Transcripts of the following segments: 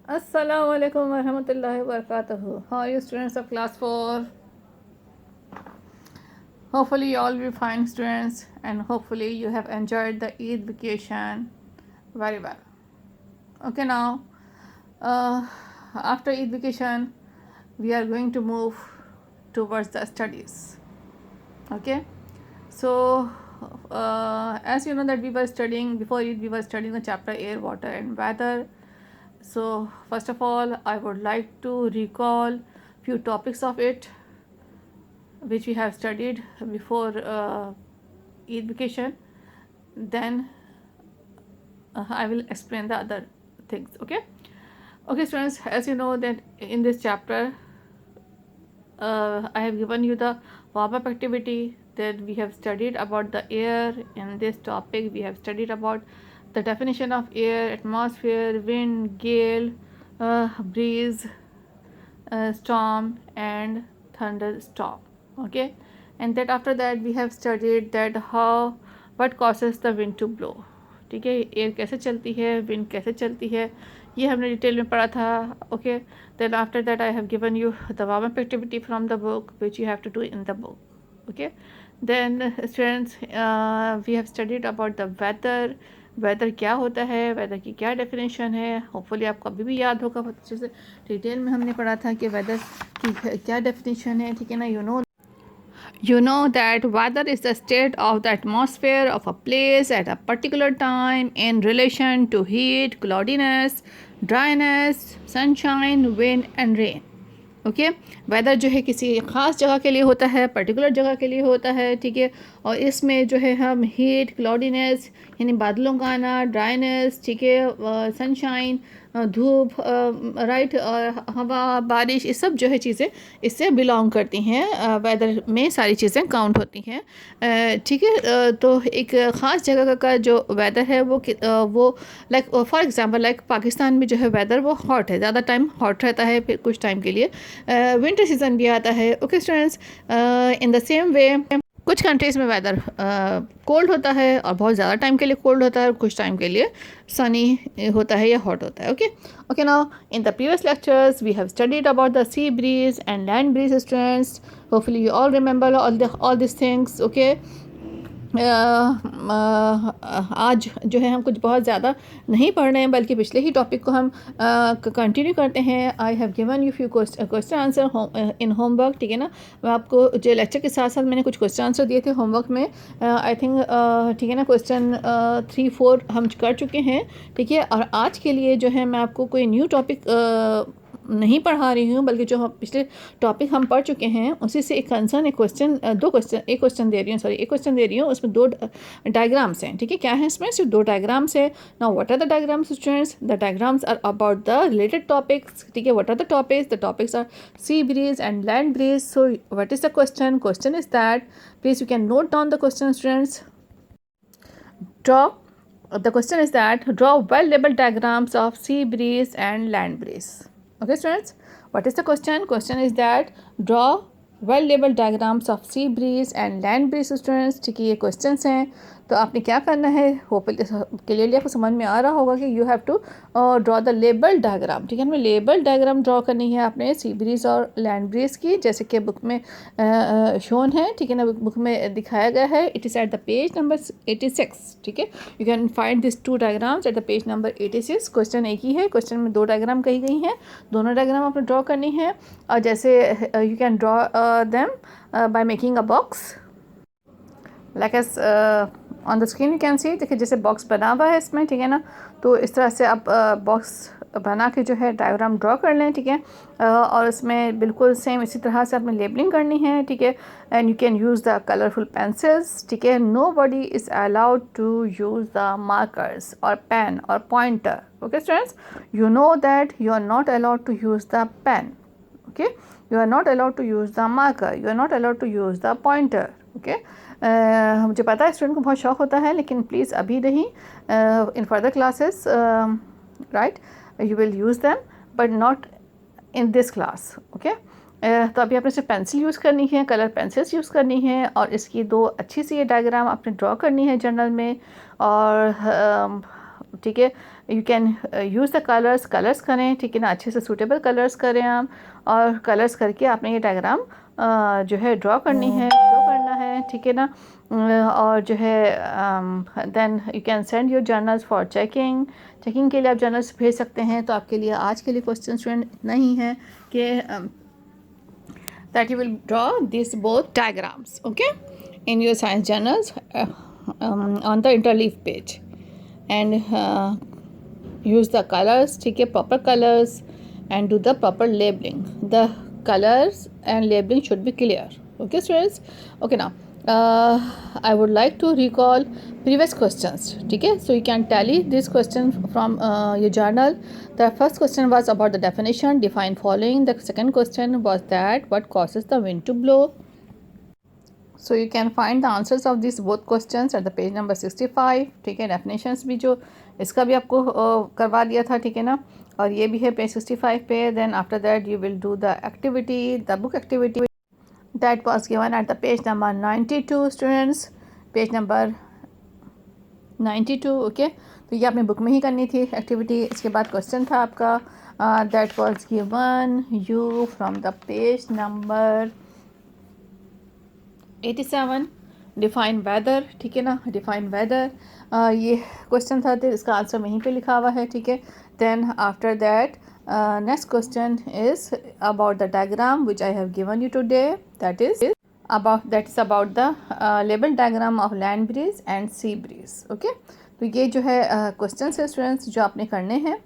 Assalamu alaikum warahmatullahi wabarakatuh. How are you, students of class 4? Hopefully you all will be fine, students, and hopefully you have enjoyed the Eid vacation very well. Okay, now after Eid vacation we are going to move towards the studies. Okay, so as you know that we were studying before Eid, we were studying the chapter air, water and weather. So first of all, I would like to recall few topics of it which we have studied before Eid vacation. Then I will explain the other things. Okay, students, as you know that in this chapter I have given you the warm-up activity that we have studied about the air. In this topic we have studied about the definition of air, atmosphere, wind, gale, breeze, storm and thunderstorm. Okay, and that after that we have studied that how what causes the wind to blow. ठीक है, air कैसे चलती है, wind कैसे चलती है, ये हमने डिटेल में पढ़ा था. Okay, then after that I have given you the warm up activity from the book which you have to do in the book. Okay, then students we have studied about the weather. Weather क्या होता है, weather की क्या definition है. Hopefully आपको अभी भी याद होगा, बहुत अच्छे से डिटेल में हमने पढ़ा था कि वेदर की क्या डेफिनेशन है. ठीक है ना, you know that weather is the state of the atmosphere of a place at a particular time in relation to heat, cloudiness, dryness, sunshine, wind and rain. Okay, weather जो है किसी ख़ास जगह के लिए होता है, पर्टिकुलर जगह के लिए होता है. ठीक है, और इसमें जो है हम हीट, क्लाउडीनेस यानी बादलों का आना, ड्राइनेस, ठीक है, सनशाइन, धूप, राइट, और हवा, बारिश, ये सब जो है चीज़ें इससे बिलोंग करती हैं. वेदर में सारी चीज़ें काउंट होती हैं. ठीक है, तो एक ख़ास जगह का जो वेदर है वो like for example like Pakistan में जो है वेदर वो हॉट है, ज़्यादा टाइम हॉट रहता है, फिर कुछ टाइम के लिए विंटर सीजन भी आता है. Okay students, in the same way कुछ कंट्रीज़ में वेदर कोल्ड होता है और बहुत ज़्यादा टाइम के लिए कोल्ड होता है, और कुछ टाइम के लिए सनी होता है या हॉट होता है. Okay now in the previous lectures we have studied about the sea breeze and land breeze. Students, hopefully you all remember all this things. Okay, आज जो है हम कुछ बहुत ज़्यादा नहीं पढ़ रहे हैं, बल्कि पिछले ही टॉपिक को हम कंटिन्यू करते हैं. आई have given you few question answer in homework. ठीक है ना, मैं आपको जो लेक्चर के साथ साथ मैंने कुछ क्वेश्चन आंसर दिए थे होमवर्क में. आई थिंक ठीक है ना, क्वेश्चन 3-4 हम कर चुके हैं. ठीक है, और आज के लिए जो है मैं आपको कोई न्यू टॉपिक नहीं पढ़ा रही हूँ, बल्कि जो हम पिछले टॉपिक हम पढ़ चुके हैं उसी से एक कंसर्न एक क्वेश्चन दे रही हूँ. उसमें 2 डायग्राम्स हैं. ठीक है, क्या है इसमें, सिर्फ 2 डायग्राम्स है. Now what are the diagrams students? The diagrams are about the related topics. ठीक है, what are the topics are sea breeze and land breeze. So what is the question is that, please you can note down the question students. The question is that draw well-labeled diagrams of sea breeze and land breeze. Okay students, what is the question? Question is that draw well-labeled diagrams of sea breeze and land breeze. students, ठीक है, ये questions हैं. तो आपने क्या करना है, hopefully clearly आपको समझ में आ रहा होगा कि you have to draw the label diagram. ठीक है, हमें लेबल डायग्राम ड्रॉ करनी है आपने सी ब्रीज और लैंड ब्रीज की, जैसे कि बुक में शोन है. ठीक है ना, बुक में दिखाया गया है. It is at the page number 86. ठीक है, you can find this 2 diagrams at the page number 86. Question एक ही है, क्वेश्चन में 2 डायग्राम कही गई हैं, दोनों डायग्राम आपने ड्रॉ करनी है. और जैसे you can draw them by making a box like S on the screen. You can see, देखिए जैसे बॉक्स बना हुआ है इसमें. ठीक है ना, तो इस तरह से आप बॉक्स बना के जो है डायग्राम ड्रॉ कर लें. ठीक है, और इसमें बिल्कुल सेम इसी तरह से आपने लेबलिंग करनी है. ठीक है, and you can use the colourful pencils. ठीक है, nobody is allowed to use the markers और पेन और pointer. Okay students, you know that you are not allowed to use the pen. Okay, you are not allowed to use the marker, you are not allowed to use the pointer. Okay, मुझे पता है student को बहुत शौक होता है, लेकिन please अभी नहीं, in further classes right you will use them but not in this class. Okay, तो अभी आपने सिर्फ पेंसिल यूज़ करनी है, कलर पेंसिल्स यूज़ करनी है, और इसकी 2 अच्छी सी ये डायग्राम आपने ड्रॉ करनी है जर्नल में. और ठीक है, you can use the colours करें, ठीक है ना, अच्छे से सूटेबल कलर्स करें आप, और कलर्स करके आपने ये डायग्राम जो है ड्रॉ करनी है, शो करना है, ठीक है ना। और जो है then you can send your journals for checking के लिए आप जर्नल्स भेज सकते हैं। तो आपके लिए आज के लिए क्वेश्चन स्टूडेंट इतना ही है कि that you will draw these both diagrams, okay, in your science journals on the interleaf page, and use the colors, ठीक है, proper colors, and do the proper labeling. The colors and labeling should be clear, okay students. Okay, now I would like to recall previous questions, ठीक है, so you can tally this question from your journal. The first question was about the definition, define following. The second question was that what causes the wind to blow. So you can find the answers of these both questions at the page number 65, ठीक है। definitions भी जो इसका भी आपको करवा दिया था, ठीक है ना, और ये भी है पेज 65 पे। then after that you will do the activity, the book activity that was given at the page number 92 students, page number 92, okay. तो ये आपने बुक में ही करनी थी एक्टिविटी। इसके बाद क्वेश्चन था आपका that was given you from the page number 87, define weather, ठीक है ना, डिफाइन वेदर, ये क्वेश्चन था, तो इसका आंसर वहीं पे लिखा हुआ है, ठीक है। Then after that next question is about the diagram which I have given you today, that is about the label diagram of land breeze and sea breeze, okay। तो ये जो है क्वेश्चन है स्टूडेंट्स जो आपने करने हैं,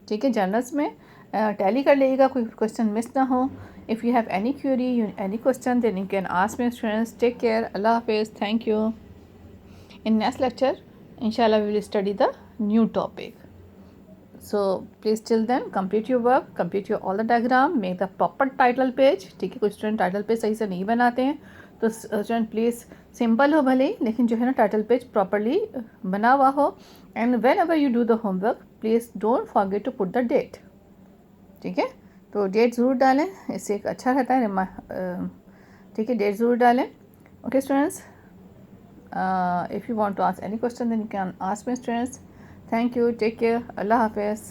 ठीक है, जर्नल्स में टैली कर लीजिएगा, कोई क्वेश्चन मिस ना हो। If you have any query, any question, then you can ask me students. Take care, अल्लाह हाफिज़, thank you. In next lecture inshallah we will study the new topic, so please till then complete your work, complete your all the diagram, make the proper title page, ठीक है। कुछ student title page सही से नहीं बनाते हैं, तो student please simple हो भले ही, लेकिन जो है ना टाइटल पेज प्रॉपरली बना हुआ हो। And whenever you do the homework please don't forget to put the date, ठीक है। तो डेट ज़रूर डालें, इससे एक अच्छा रहता है, ठीक है, डेट ज़रूर डालें। Okay students, if you want to ask any question then you can ask me students. Thank you, take care, Allah Hafiz.